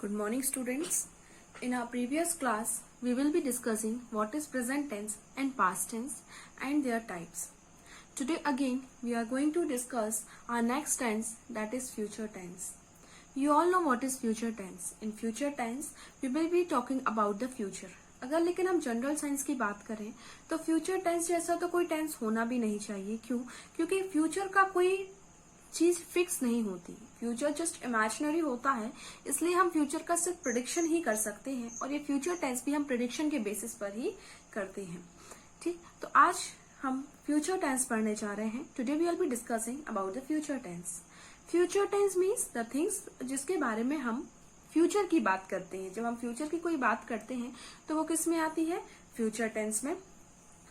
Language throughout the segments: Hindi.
Good morning, students. In our previous class, we will be discussing what is present tense and past tense and their types. Today again, we are going to discuss our next tense, that is future tense. You all know what is future tense. In future tense, we will be talking about the future. अगर लेकिन हम जनरल साइंस की बात करें तो फ्यूचर टेंस जैसा तो कोई टेंस होना भी नहीं चाहिए. क्यों? क्योंकि फ्यूचर का कोई चीज फिक्स नहीं होती. फ्यूचर जस्ट इमेजिनरी होता है, इसलिए हम फ्यूचर का सिर्फ प्रिडिक्शन ही कर सकते हैं और ये फ्यूचर टेंस भी हम प्रिडिक्शन के बेसिस पर ही करते हैं. ठीक, तो आज हम फ्यूचर टेंस पढ़ने जा रहे हैं. Today we will be discussing about the future tense. Future tense means the things जिसके बारे में हम फ्यूचर की बात करते हैं. जब हम फ्यूचर की कोई बात करते हैं तो वो किस में आती है? फ्यूचर टेंस में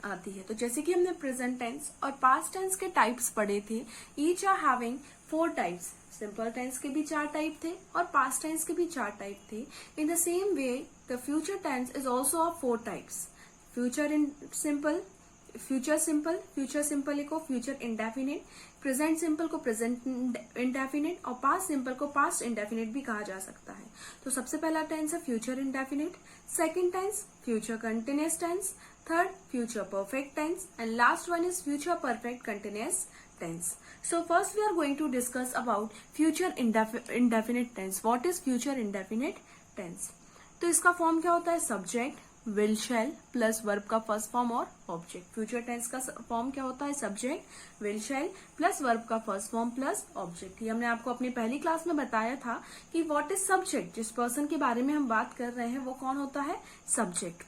आती है. तो जैसे कि हमने प्रेजेंट टेंस और पास्ट टेंस के टाइप्स पढ़े थे. Each are having 4 types. Simple tense के भी 4 टाइप थे और पास्ट टेंस के भी 4 टाइप थे. In the same way the future tense is also of 4 types. Future in simple, future simple को फ्यूचर इंडेफिनिट, प्रेजेंट सिंपल को प्रेजेंट इंडेफिनिट और पास्ट सिंपल को पास्ट इंडेफिनिट भी कहा जा सकता है. तो सबसे पहला टेंस है future indefinite, second tense future continuous tense, third future perfect tense, and last one is future perfect continuous tense. So first we are going to discuss about future indefinite tense. What is future indefinite tense? तो इसका फॉर्म क्या होता है? Subject, will, shell plus verb का फर्स्ट फॉर्म और ऑब्जेक्ट. फ्यूचर टेंस का फॉर्म क्या होता है? Subject, will, shell plus verb का फर्स्ट फॉर्म प्लस ऑब्जेक्ट. ये हमने आपको अपनी पहली क्लास में बताया था कि व्हाट इज सब्जेक्ट. जिस पर्सन के बारे में हम बात कर रहे हैं वो कौन होता है? सब्जेक्ट.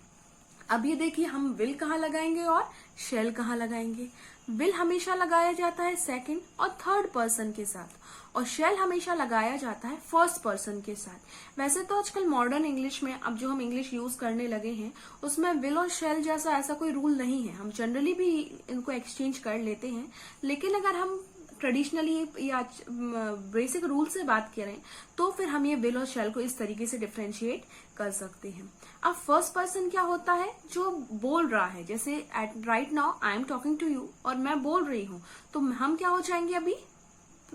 अब ये देखिए हम विल कहाँ लगाएंगे और शैल कहाँ लगाएंगे. विल हमेशा लगाया जाता है सेकंड और थर्ड पर्सन के साथ और शैल हमेशा लगाया जाता है फर्स्ट पर्सन के साथ. वैसे तो आजकल मॉडर्न इंग्लिश में अब जो हम इंग्लिश यूज करने लगे हैं उसमें विल और शैल जैसा ऐसा कोई रूल नहीं है. हम जनरली भी इनको एक्सचेंज कर लेते हैं, लेकिन अगर हम ट्रेडिशनली या बेसिक रूल से बात करें तो फिर हम ये विल और शैल को इस तरीके से डिफरेंशिएट कर सकते हैं. अब फर्स्ट पर्सन क्या होता है? जो बोल रहा है. जैसे right now I am talking to you और मैं बोल रही हूं तो हम क्या हो जाएंगे अभी?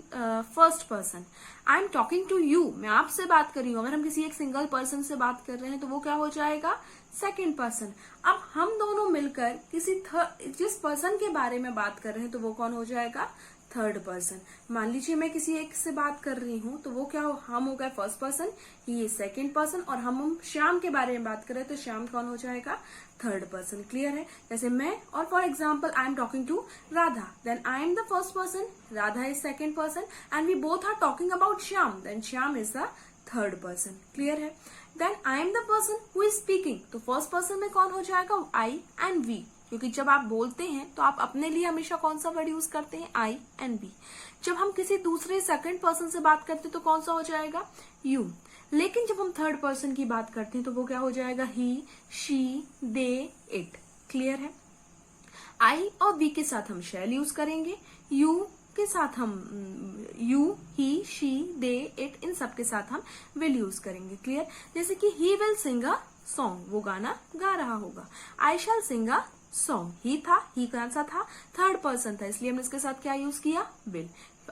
First person. I am talking to you, मैं आपसे बात कर रही हूं. अगर हम किसी एक सिंगल पर्सन से बात कर रहे हैं तो वो क्या हो जाएगा? Second person. अब हम दोनों मिलकर किसी जिस पर्सन के बारे में बात कर रहे हैं तो वो कौन हो जाएगा? Third person. मान लीजिए मैं किसी एक से बात कर रही हूं तो वो क्या हो? हम हो गए first person, he is second person और हम श्याम के बारे में बात कर रहे हैं तो श्याम कौन हो जाएगा? Third person. क्लियर है? जैसे मैं और for example I am talking to Radha, then I am the first person, Radha is second person and we both are talking about Shyam, then Shyam is the third person. Clear है? Then I am the person who is speaking, तो फर्स्ट पर्सन में कौन हो जाएगा? I and we. क्योंकि जब आप बोलते हैं तो आप अपने लिए हमेशा कौन सा वर्ड यूज करते हैं? आई एंड वी. जब हम किसी दूसरे सेकंड पर्सन से बात करते हैं तो कौन सा हो जाएगा? यू. लेकिन जब हम थर्ड पर्सन की बात करते हैं तो वो क्या हो जाएगा? ही, शी, दे, इट. क्लियर है? आई और वी के साथ हम शैल यूज करेंगे, यू के साथ हम you, he, she, they, it, इन सब के साथ हम विल यूज करेंगे. क्लियर? जैसे कि he will sing a song, वो गाना गा रहा होगा. आई शैल सिंग अ सॉन्ग. ही था, ही कौन सा था? थर्ड पर्सन था, इसलिए हमने इसके साथ क्या यूज किया? विल.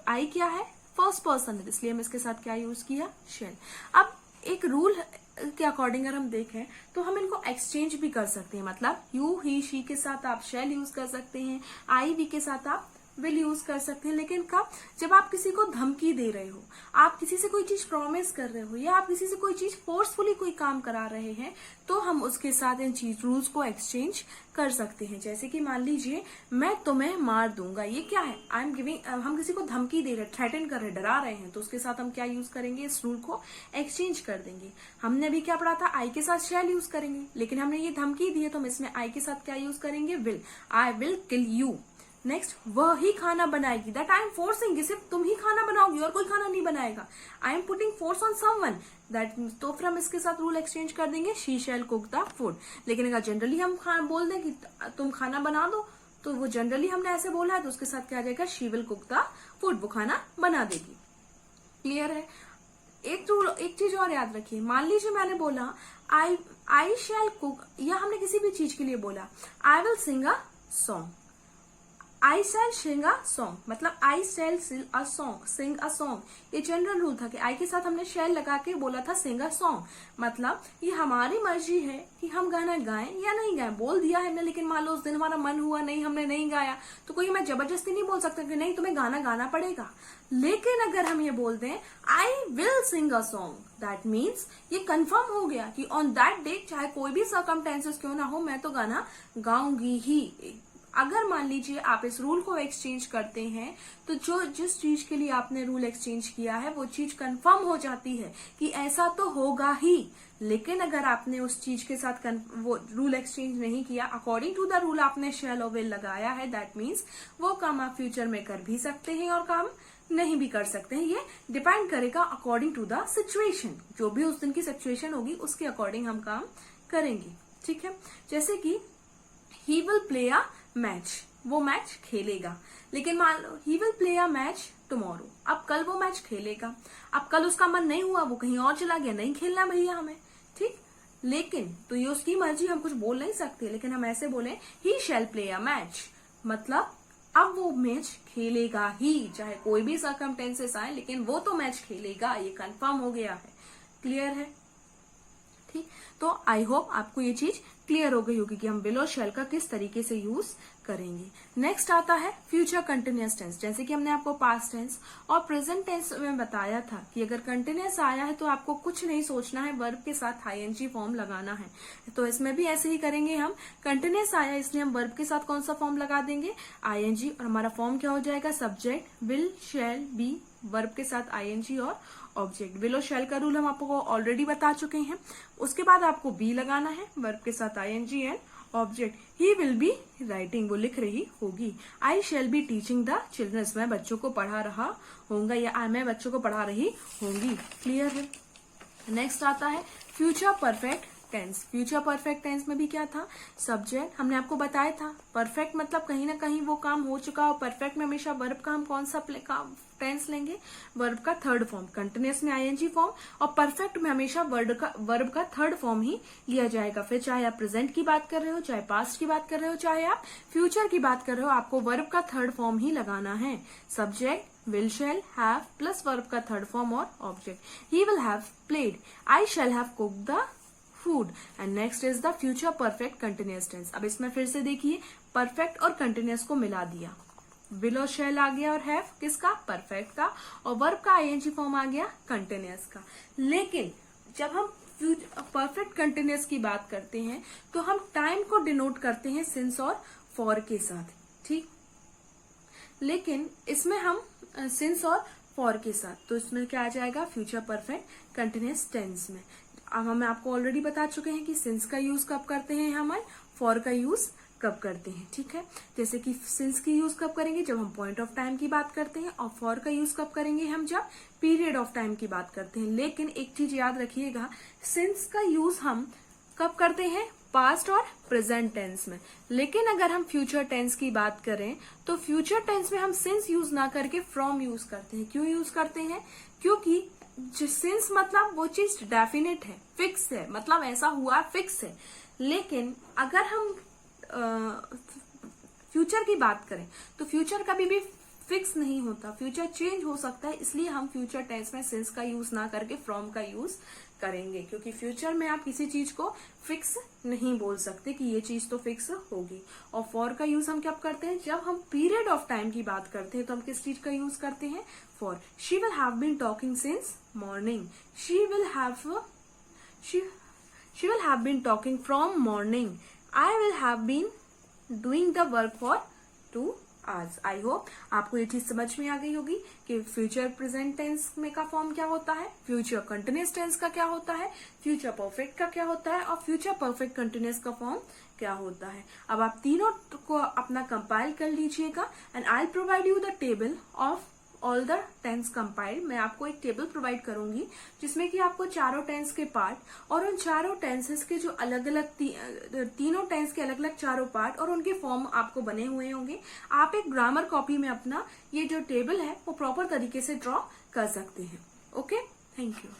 आई क्या है? फर्स्ट पर्सन है, इसलिए हम इसके साथ क्या यूज किया? शैल. अब एक रूल के अकॉर्डिंग अगर हम देखें तो हम इनको एक्सचेंज भी कर सकते हैं. मतलब यू, ही, शी के साथ आप शैल यूज कर सकते हैं, आई, वी के साथ आप विल यूज कर सकते हैं. लेकिन कब? जब आप किसी को धमकी दे रहे हो, आप किसी से कोई चीज प्रॉमिस कर रहे हो या आप किसी से कोई चीज फोर्सफुली कोई काम करा रहे हैं तो हम उसके साथ इन चीज रूल्स को एक्सचेंज कर सकते हैं. जैसे कि मान लीजिए मैं तुम्हें मार दूंगा, ये क्या है? आई एम गिविंग, हम किसी को धमकी दे रहे हैं, थ्रेटन कर रहे हैं, डरा रहे हैं, तो उसके साथ हम क्या यूज करेंगे? इस रूल को एक्सचेंज कर देंगे. हमने अभी क्या पढ़ा था? आई के साथ शैल यूज करेंगे, लेकिन हमने ये धमकी दी है तो हम इसमें आई के साथ क्या यूज करेंगे? Will. I will kill you. Next, वह ही खाना बनाएगी. दैट आई एम फोर्सिंग, सिर्फ तुम ही खाना बनाओगी और कोई खाना नहीं बनाएगा. I am putting force on someone, that तो फिर हम इसके साथ रूल एक्सचेंज कर देंगे, she shall cook the food. लेकिन अगर जनरली हम बोल दें कि तुम खाना बना दो तो वो जनरली हमने ऐसे बोला है तो उसके साथ क्या आ जाएगा? She will cook the food, वो खाना बना देगी. क्लियर है? एक चीज और याद रखिए. मान लीजिए मैंने बोला आई शैल कुक, या हमने किसी भी चीज के लिए बोला I will sing a song. I shall sing a song, मतलब I shall sing a song. ये जनरल रूल था कि आई के साथ हमने शैल लगा के बोला था सिंग अ सॉन्ग, मतलब ये हमारी मर्जी है कि हम गाना गाएं या नहीं गाएं। बोल दिया है हमने, लेकिन मान लो उस दिन हमारा मन हुआ नहीं, हमने नहीं गाया, तो कोई हमें जबरदस्ती नहीं बोल सकता कि नहीं तुम्हें गाना गाना पड़ेगा। लेकिन अगर हम ये बोल दें आई will sing a song, that means ये कंफर्म हो गया कि ऑन दैट डे चाहे कोई भी सर्कमस्टेंसेस क्यों ना हो, मैं तो गाना गाऊंगी ही। अगर मान लीजिए आप इस रूल को एक्सचेंज करते हैं, तो जो जिस चीज के लिए आपने रूल एक्सचेंज किया है वो चीज कंफर्म हो जाती है कि ऐसा तो होगा ही। लेकिन अगर आपने उस चीज के साथ वो रूल एक्सचेंज नहीं किया, अकॉर्डिंग टू द रूल आपने शैल और विल लगाया है, दैट मीन्स वो काम आप फ्यूचर में कर भी सकते हैं और काम नहीं भी कर सकते हैं। ये डिपेंड करेगा अकॉर्डिंग टू द सिचुएशन, जो भी उस दिन की सिचुएशन होगी उसके अकॉर्डिंग हम काम करेंगे। ठीक है, जैसे कि he will play a match, वो मैच खेलेगा। लेकिन मान लो he will play a match tomorrow, अब कल वो मैच खेलेगा। अब कल उसका मन नहीं हुआ, वो कहीं और चला गया, नहीं खेलना भैया हमें, ठीक। लेकिन तो ये उसकी मर्जी, हम कुछ बोल नहीं सकते। लेकिन हम ऐसे बोले ही शैल प्ले अ मैच, मतलब अब वो मैच खेलेगा ही, चाहे कोई भी सर्कमस्टेंसेस आए, लेकिन वो तो मैच खेलेगा, ये कंफर्म हो गया है। क्लियर है? ठीक, तो आई होप आपको ये चीज क्लियर हो गई होगी कि हम विल और शैल का किस तरीके से यूज करेंगे। नेक्स्ट आता है फ्यूचर कंटिन्यूअस टेंस। जैसे कि हमने आपको पास्ट टेंस और प्रेजेंट टेंस में बताया था कि अगर कंटिन्यूअस आया है तो आपको कुछ नहीं सोचना है, वर्ब के साथ आईएनजी फॉर्म लगाना है। तो इसमें भी ऐसे ही करेंगे हम। कंटिन्यूअस आया इसलिए हम वर्ब के साथ कौन सा फॉर्म लगा देंगे, आईएनजी, और हमारा फॉर्म क्या हो जाएगा, subject will shall be, verb के साथ आईएनजी और ऑब्जेक्ट। विल और शैल का रूल हम आपको ऑलरेडी बता चुके हैं। उसके बाद आपको बी लगाना है, वर्ब के साथ ING and object. He will be writing, वो लिख रही होगी। I shall be teaching the childrens, मैं बच्चों को पढ़ा रहा होऊंगा या मैं बच्चों को पढ़ा रही होंगी। क्लियर है? नेक्स्ट आता है future perfect tense. Future perfect tense में भी क्या था, सब्जेक्ट हमने आपको बताया था। परफेक्ट मतलब कहीं ना कहीं वो काम हो चुका हो। परफेक्ट में हमेशा वर्ब का हम कौन सा टेंस लेंगे, वर्ब का थर्ड फॉर्म। कंटिन्यूअस में आईएनजी फॉर्म, और परफेक्ट में हमेशा वर्ब का थर्ड फॉर्म ही लिया जाएगा। फिर चाहे आप प्रेजेंट की बात कर रहे हो, चाहे पास्ट की बात कर रहे हो, चाहे आप फ्यूचर की बात कर रहे हो, आपको वर्ब का थर्ड फॉर्म ही लगाना है। Subject will shall have plus verb का थर्ड फॉर्म और object. He will have played, I shall have cooked the food. And next is the future perfect continuous tense. अब इसमें फिर से देखिए, परफेक्ट और कंटिन्यूअस को मिला दिया। विल और शैल आ गया और हैव किसका, परफेक्ट का, और वर्ब का आईएनजी फॉर्म आ गया कंटिन्यूअस का। लेकिन जब हम परफेक्ट कंटिन्यूअस की बात करते हैं तो हम टाइम को डिनोट करते हैं सिंस और फॉर के साथ, ठीक। लेकिन इसमें हम सिंस और फॉर के साथ, तो इसमें क्या आ जाएगा, फ्यूचर परफेक्ट कंटिन्यूअस टेंस में। अब हम आपको ऑलरेडी बता चुके हैं कि सिंस का यूज कब करते हैं, हमारे फॉर का यूज कब करते हैं, ठीक है। जैसे कि सिंस की यूज कब करेंगे, जब हम पॉइंट ऑफ टाइम की बात करते हैं, और फॉर का यूज कब करेंगे हम, जब पीरियड ऑफ टाइम की बात करते हैं। लेकिन एक चीज याद रखिएगा, सिंस का यूज हम कब करते हैं, पास्ट और प्रेजेंट टेंस में। लेकिन अगर हम फ्यूचर टेंस की बात करें तो फ्यूचर टेंस में हम सिंस यूज ना करके फ्रॉम यूज करते हैं। क्यों यूज करते हैं, क्योंकि सिंस मतलब वो चीज डेफिनेट है, फिक्स है, मतलब ऐसा हुआ फिक्स है। लेकिन अगर हम फ्यूचर की बात करें तो फ्यूचर कभी भी फिक्स नहीं होता, फ्यूचर चेंज हो सकता है। इसलिए हम फ्यूचर टेंस में सिंस का यूज ना करके फ्रॉम का यूज करेंगे, क्योंकि फ्यूचर में आप किसी चीज को फिक्स नहीं बोल सकते कि ये चीज तो फिक्स होगी। और फॉर का यूज हम कब करते हैं, जब हम पीरियड ऑफ टाइम की बात करते हैं तो हम किस चीज का यूज करते हैं, for. She will have been talking since morning, she will have been talking from morning, I will have been doing the work for 2 hours। I hope आपको ये चीज समझ में आ गई होगी कि फ्यूचर प्रेजेंट टेंस में का फॉर्म क्या होता है, फ्यूचर कंटिन्यूअस टेंस का क्या होता है, फ्यूचर परफेक्ट का क्या होता है, और फ्यूचर परफेक्ट कंटिन्यूअस का फॉर्म क्या होता है। अब आप तीनों को अपना कंपाइल कर लीजिएगा and I will provide you the table of all the tense compiled. मैं आपको एक टेबल प्रोवाइड करूंगी जिसमें कि आपको चारों टेंस के पार्ट और उन चारों टेंसेस के जो अलग अलग तीनों टेंस के अलग अलग चारों पार्ट और उनके फॉर्म आपको बने हुए होंगे। आप एक ग्रामर कॉपी में अपना ये जो टेबल है वो प्रॉपर तरीके से ड्रॉ कर सकते हैं। Okay, thank you.